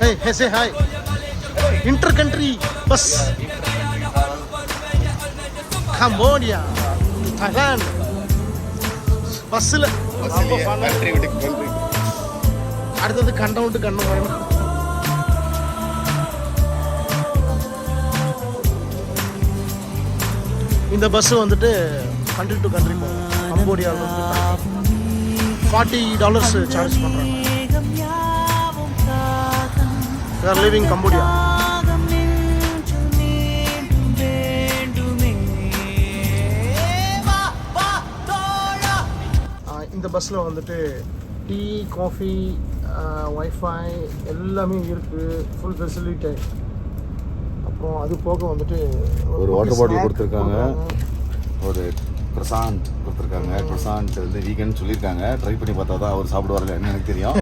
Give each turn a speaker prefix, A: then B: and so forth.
A: Hey, say hi. Inter-country bus. Cambodia, Thailand. பஸ்ஸில் அடுத்தது கண்டம் விட்டு கண்ணம் வரணும். இந்த பஸ் வந்துட்டு கண்ட்ரி டு கண்ட்ரி போகும். கம்போடியாவில் $40 சார்ஜ் பண்ணுறாங்க. We are leaving Cambodia. இந்த பஸ்ஸில் வந்துட்டு டீ, காஃபி, வைஃபை எல்லாமே இருக்குது. Full facility. அப்புறம் அது போக வந்துட்டு
B: ஒரு வாட்டர் பாட்டில் கொடுத்துருக்காங்க. ஒரு க்ரொசாண்ட் கொடுத்துருக்காங்க. க்ரொசாண்ட் வந்து வீகன் சொல்லியிருக்காங்க. ட்ரை பண்ணி பார்த்தா தான் அவர் சாப்பிடுவார்கள் எனக்கு தெரியும்.